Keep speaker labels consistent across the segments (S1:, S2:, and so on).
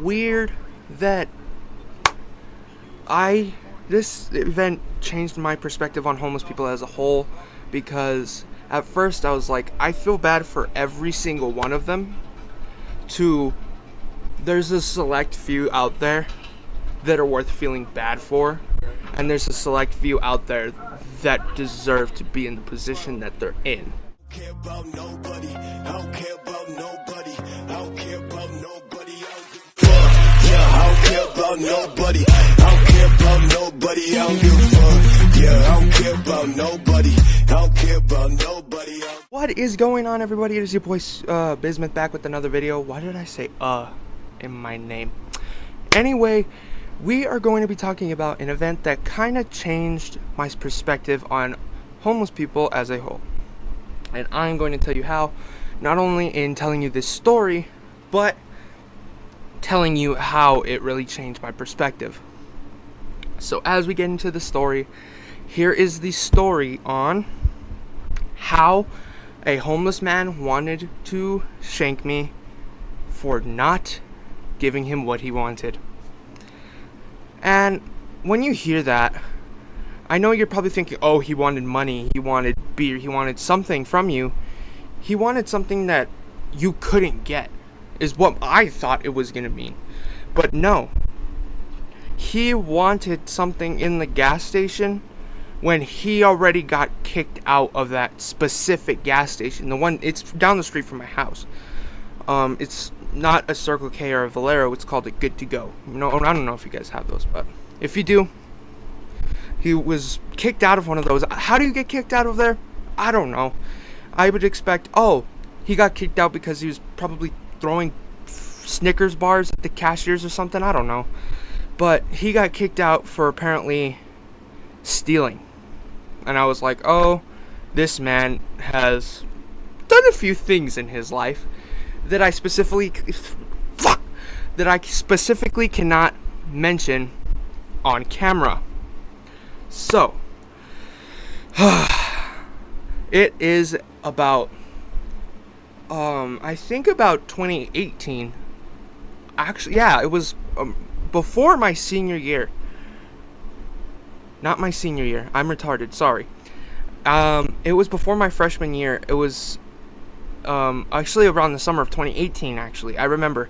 S1: weird that this event changed my perspective on homeless people as a whole, because at first I was like, I feel bad for every single one of them, to there's a select few out there that are worth feeling bad for, and there's a select few out there that deserve to be in the position that they're in.
S2: Care about nobody. I don't care about nobody. I don't care about nobody. Yeah, I don't care about nobody. I don't care about nobody. I don't give a fuck. Yeah, I don't care about nobody. I don't care about nobody.
S1: What is going on, everybody? It is your boy Bismuth back with another video. Why did I say in my name? Anyway, we are going to be talking about an event that kind of changed my perspective on homeless people as a whole. And I'm going to tell you how, not only in telling you this story, but telling you how it really changed my perspective. So as we get into the story, here is the story on how a homeless man wanted to shank me for not giving him what he wanted. And when you hear that, I know you're probably thinking, oh, he wanted money, he wanted beer, he wanted something from you. He wanted something that you couldn't get, is what I thought it was going to mean. But no. He wanted something in the gas station when he already got kicked out of that specific gas station. The one, it's down the street from my house. It's not a Circle K or a Valero, it's called a Good to Go. No, I don't know if you guys have those, but if you do, he was kicked out of one of those. How do you get kicked out of there? I don't know. I would expect, oh, he got kicked out because he was probably throwing Snickers bars at the cashiers or something. I don't know. But he got kicked out for apparently stealing. And I was like, oh, this man has done a few things in his life that I specifically cannot mention on camera. So, it is about, I think about 2018. Actually, yeah, it was before my senior year. Not my senior year. I'm retarded. Sorry. It was before my freshman year. It was actually around the summer of 2018. Actually, I remember.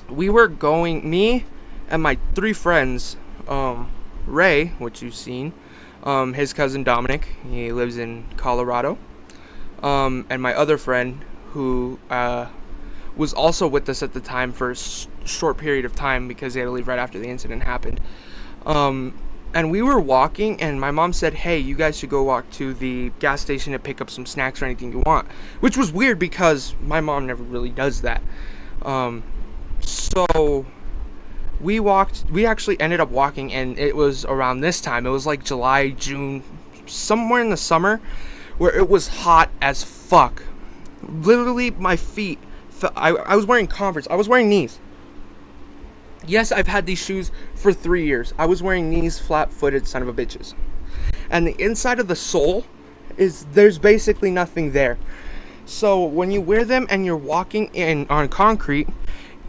S1: We were going. Me and my three friends. Ray, which you've seen, his cousin Dominic, he lives in Colorado, and my other friend who was also with us at the time for a short period of time because he had to leave right after the incident happened. And we were walking, and my mom said, hey, you guys should go walk to the gas station to pick up some snacks or anything you want, which was weird because my mom never really does that. So we actually ended up walking, and it was around this time. It was like July, June, somewhere in the summer, where it was hot as fuck. Literally, my feet, I was wearing Converse. I was wearing knees. Yes, I've had these shoes for 3 years. I was wearing knees, flat-footed son of a bitches. And the inside of the sole there's basically nothing there. So when you wear them and you're walking on concrete,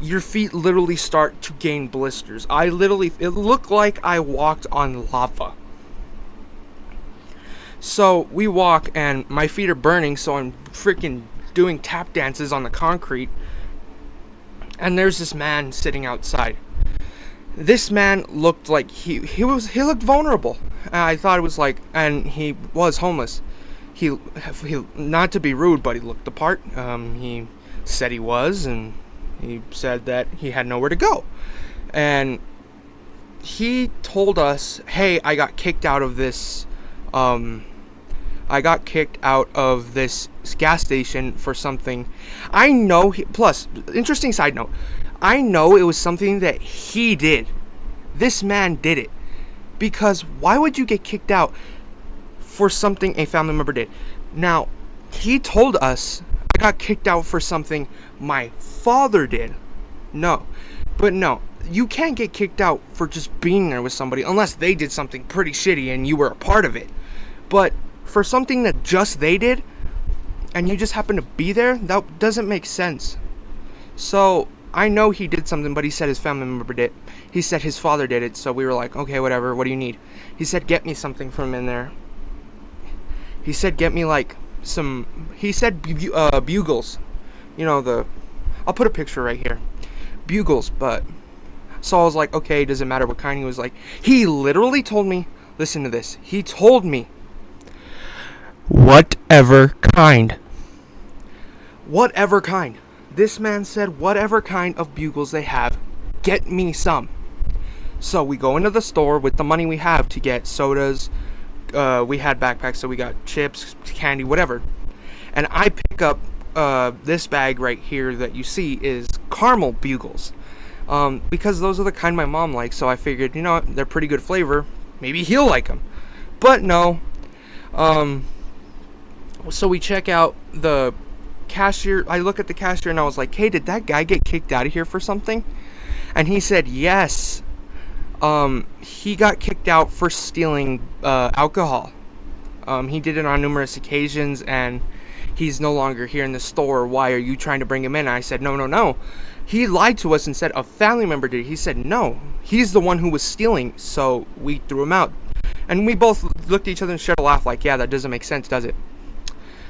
S1: your feet literally start to gain blisters. It looked like I walked on lava. So we walk, and my feet are burning, so I'm freaking doing tap dances on the concrete. And there's this man sitting outside. This man looked like he looked vulnerable. I thought it was like, and he was homeless. He not to be rude, but he looked the part. He said he was, and he said that he had nowhere to go. And he told us, hey, I got kicked out of this gas station for something. I know plus, interesting side note, I know it was something that he did. This man did it. Because why would you get kicked out for something a family member did? Now, he told us, I got kicked out for something my father did. No. But no, you can't get kicked out for just being there with somebody unless they did something pretty shitty and you were a part of it. But for something that just they did and you just happen to be there, that doesn't make sense. So I know he did something, but he said his family member did. He said his father did it, so we were like, okay, whatever, what do you need? He said, get me something from in there. He said, get me like some, he said bugles. You know, I'll put a picture right here. Bugles, but, so I was like, okay, does it matter what kind? He was like, he literally told me, listen to this, he told me, whatever kind. Whatever kind. This man said, whatever kind of bugles they have, get me some. So we go into the store with the money we have to get sodas. We had backpacks, so we got chips, candy, whatever. And I pick up this bag right here that you see is caramel bugles. Because those are the kind my mom likes, so I figured, you know, they're pretty good flavor. Maybe he'll like them. But no. So we check out the cashier. I look at the cashier and I was like, hey, did that guy get kicked out of here for something? And he said yes. He got kicked out for stealing alcohol. He did it on numerous occasions, and he's no longer here in the store. Why are you trying to bring him in? And I said, no. He lied to us and said a family member did it. He said no, he's the one who was stealing, so we threw him out. And we both looked at each other and shared a laugh like, yeah, that doesn't make sense, does it?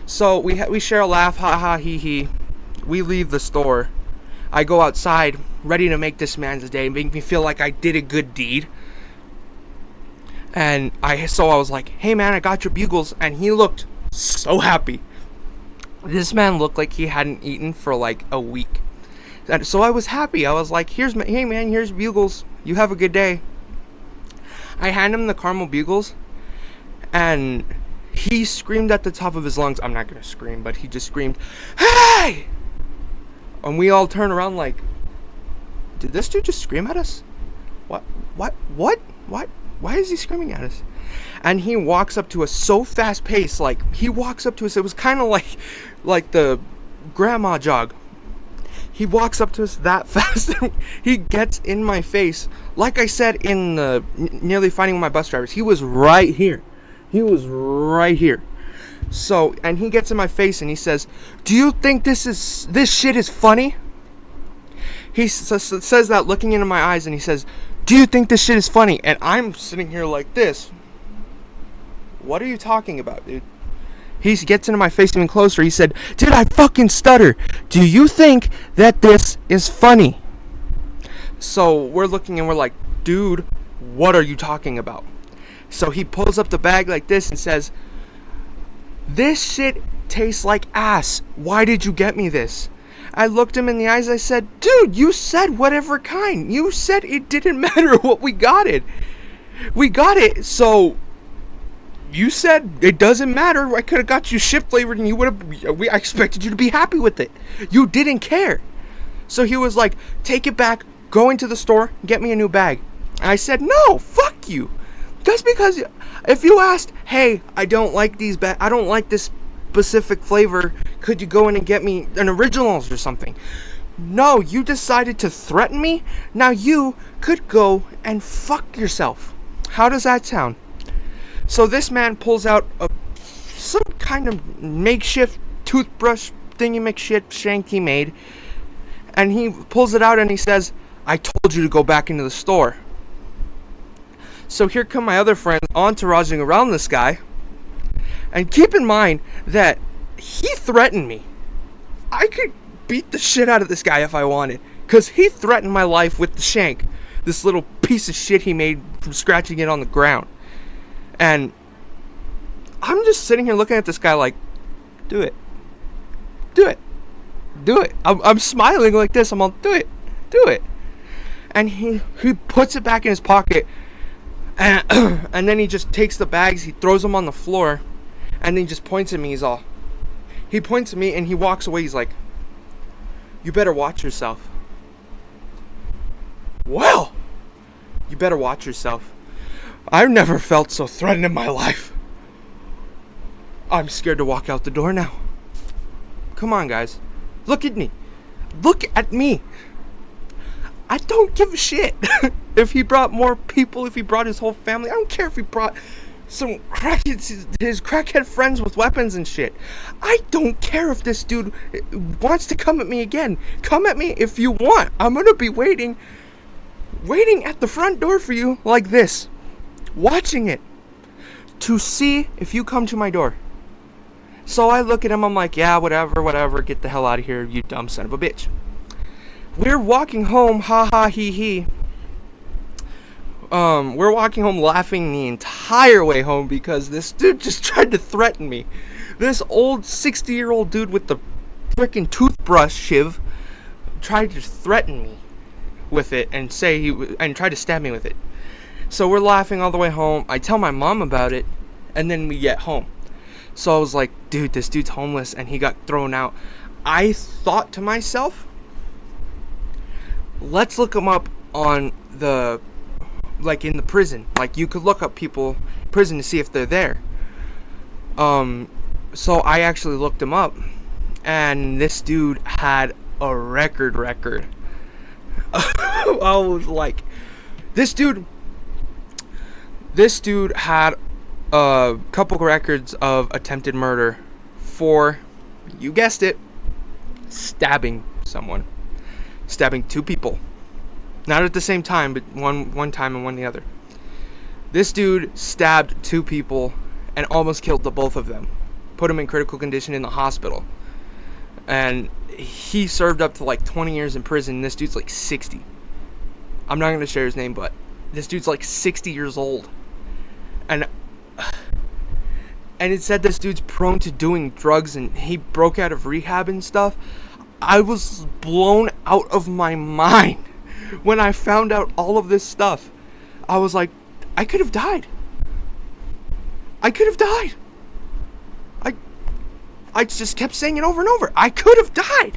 S1: So we share a laugh, ha ha, he he. We leave the store. I go outside, ready to make this man's day, make me feel like I did a good deed. And so I was like, hey man, I got your bugles. And he looked so happy. This man looked like he hadn't eaten for like a week. And so I was happy. I was like, hey man, here's bugles. You have a good day. I hand him the caramel bugles, and he screamed at the top of his lungs. I'm not gonna scream, but he just screamed, hey! And we all turn around like, did this dude just scream at us? What? Why is he screaming at us? And he walks up to us so fast paced, like he walks up to us. It was kind of like the grandma jog. He walks up to us that fast. He gets in my face. Like I said in the nearly fighting with my bus drivers, he was right here. He was right here. So, and he gets in my face and he says, do you think this shit is funny? He says that looking into my eyes, and he says, do you think this shit is funny? And I'm sitting here like this. What are you talking about, dude? He gets into my face even closer. He said, did I fucking stutter? Do you think that this is funny? So we're looking and we're like, dude, what are you talking about? So he pulls up the bag like this and says, this shit tastes like ass. Why did you get me this? I looked him in the eyes. I said, dude, you said whatever kind. You said it didn't matter what we got it. We got it, so you said it doesn't matter. I could have got you shit flavored and you would have. I expected you to be happy with it. You didn't care. So he was like, take it back, go into the store, get me a new bag. And I said, no, fuck you. Just because if you asked, hey, I don't like these I don't like this specific flavor, could you go in and get me an originals or something? No, you decided to threaten me. Now you could go and fuck yourself. How does that sound? So this man pulls out some kind of makeshift toothbrush thingy McShit shank he made, and he pulls it out and he says, I told you to go back into the store. So here come my other friends entouraging around this guy. And keep in mind that he threatened me. I could beat the shit out of this guy if I wanted, because he threatened my life with the shank. This little piece of shit he made from scratching it on the ground. And I'm just sitting here looking at this guy like, do it. Do it. Do it. I'm smiling like this. I'm all, do it. Do it. And he puts it back in his pocket. And then he just takes the bags, he throws them on the floor, and then he just points at me. He points at me and he walks away. He's like, you better watch yourself. Well, you better watch yourself. I've never felt so threatened in my life. I'm scared to walk out the door now. Come on, guys. Look at me. Look at me. I don't give a shit if he brought more people, if he brought his whole family. I don't care if he brought some crackheads, his crackhead friends with weapons and shit. I don't care if this dude wants to come at me again. Come at me if you want. I'm gonna be waiting at the front door for you like this, watching it to see if you come to my door. So I look at him, I'm like, yeah, whatever, get the hell out of here, you dumb son of a bitch. We're walking home, ha ha hee hee. We're walking home laughing the entire way home because this dude just tried to threaten me. This old 60-year-old dude with the freaking toothbrush shiv tried to threaten me with it and and tried to stab me with it. So we're laughing all the way home. I tell my mom about it, and then we get home. So I was like, dude, this dude's homeless and he got thrown out. I thought to myself, let's look him up on the, like, in the prison. Like, you could look up people in prison to see if they're there. So I actually looked him up, and this dude had a record. I was like, this dude had a couple records of attempted murder for, you guessed it, stabbing someone. Stabbing two people. Not at the same time, but one time and one the other. This dude stabbed two people and almost killed the both of them. Put them in critical condition in the hospital. And he served up to like 20 years in prison. This dude's like 60. I'm not going to share his name, but this dude's like 60 years old. And it said this dude's prone to doing drugs and he broke out of rehab and stuff. I was blown out of my mind when I found out all of this stuff. I was like, I could have died. I just kept saying it over and over. I could have died.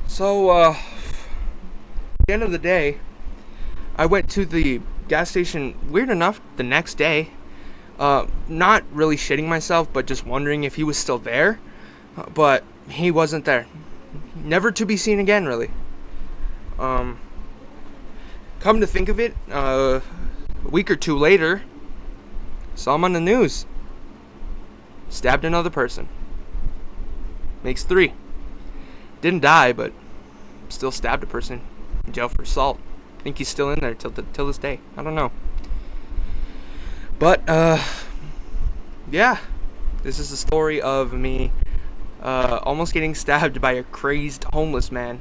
S1: So, at the end of the day, I went to the gas station, weird enough, the next day. Not really shitting myself, but just wondering if he was still there. But he wasn't there. Never to be seen again, really. Come to think of it, a week or two later, saw him on the news. Stabbed another person. Makes 3. Didn't die, but still stabbed a person. In jail for assault. I think he's still in there till this day. I don't know. But, yeah. This is the story of me almost getting stabbed by a crazed homeless man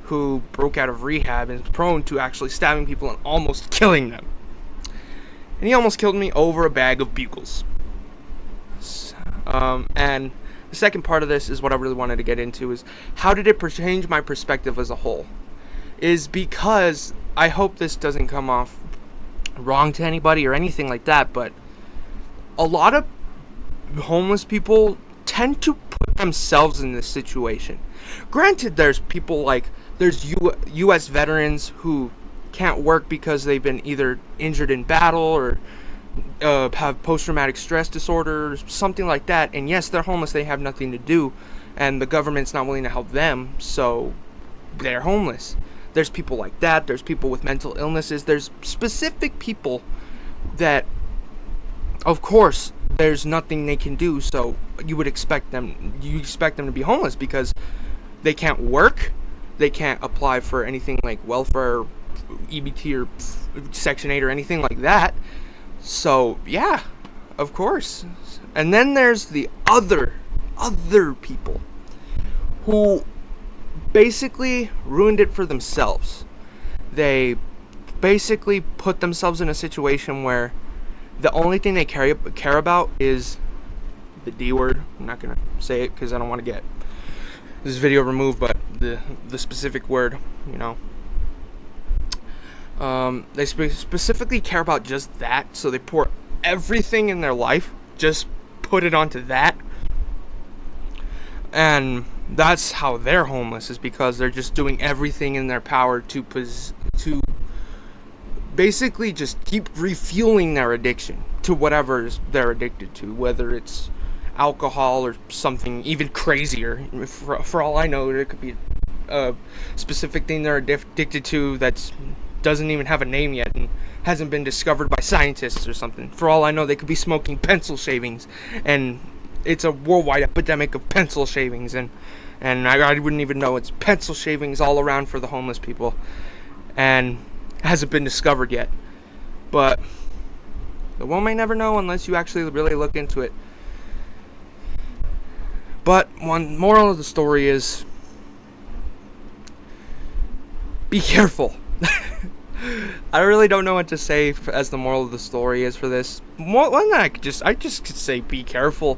S1: who broke out of rehab and is prone to actually stabbing people and almost killing them. And he almost killed me over a bag of bugles. And the second part of this is what I really wanted to get into, is how did it change my perspective as a whole? Is because, I hope this doesn't come off wrong to anybody or anything like that, but a lot of homeless people tend to put themselves in this situation. Granted, there's people like, there's U.S. veterans who can't work because they've been either injured in battle or have post-traumatic stress disorder or something like that, and yes, they're homeless, they have nothing to do, and the government's not willing to help them, so they're homeless. There's people like that. There's people with mental illnesses. There's specific people that, of course, there's nothing they can do, so you expect them to be homeless because they can't work, they can't apply for anything like welfare, EBT, or Section 8 or anything like that. So, yeah, of course. And then there's the other people who basically ruined it for themselves. They basically put themselves in a situation where the only thing they care about is the D word. I'm not going to say it because I don't want to get this video removed, but the specific word, you know. They specifically care about just that, so they pour everything in their life, just put it onto that, and that's how they're homeless, is because they're just doing everything in their power to basically just keep refueling their addiction to whatever they're addicted to, whether it's alcohol or something even crazier. For all I know, it could be a specific thing they're addicted to that's doesn't even have a name yet and hasn't been discovered by scientists or something. For all I know, they could be smoking pencil shavings, and it's a worldwide epidemic of pencil shavings, and I wouldn't even know. It's pencil shavings all around for the homeless people, and hasn't been discovered yet. But the one may never know unless you actually really look into it. But one moral of the story is, be careful. I really don't know what to say as the moral of the story is for this. One I just could say be careful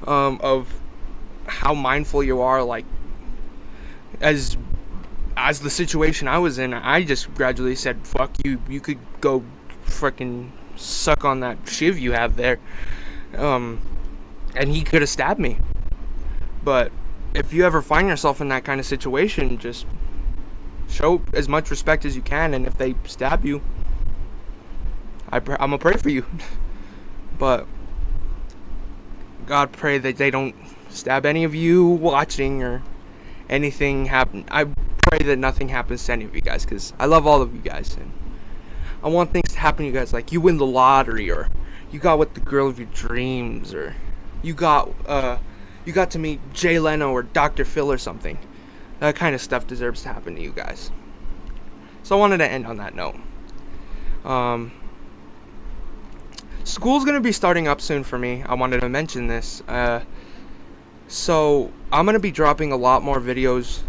S1: of how mindful you are. Like, as the situation I was in, I just gradually said, fuck you, you could go frickin' suck on that shiv you have there. And he could have stabbed me. But if you ever find yourself in that kind of situation, just show as much respect as you can, and if they stab you, I'm gonna pray for you. But God, pray that they don't stab any of you watching or anything happen. I pray that nothing happens to any of you guys, because I love all of you guys, and I want things to happen to you guys, like you win the lottery, or you got with the girl of your dreams, or you got to meet Jay Leno or Dr. Phil or something. That kind of stuff deserves to happen to you guys. So I wanted to end on that note. School's going to be starting up soon for me. I wanted to mention this. So I'm going to be dropping a lot more videos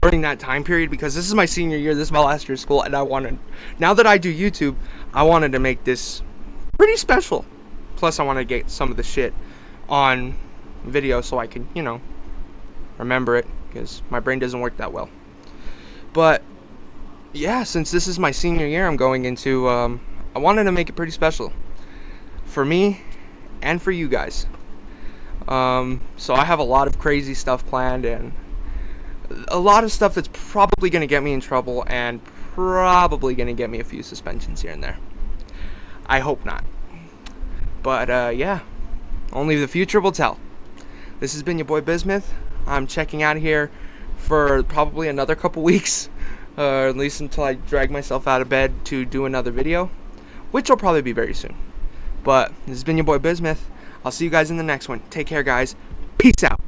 S1: during that time period, because this is my senior year. This is my last year of school, and now that I do YouTube, I wanted to make this pretty special. Plus, I want to get some of the shit on video so I can, remember it, because my brain doesn't work that well. But yeah, since this is my senior year I'm going into, I wanted to make it pretty special for me and for you guys. So I have a lot of crazy stuff planned, and a lot of stuff that's probably going to get me in trouble, and probably going to get me a few suspensions here and there. I hope not. But yeah, only the future will tell. This has been your boy Bismuth. I'm checking out of here for probably another couple weeks, at least until I drag myself out of bed to do another video, which will probably be very soon. But this has been your boy Bismuth. I'll see you guys in the next one. Take care, guys. Peace out.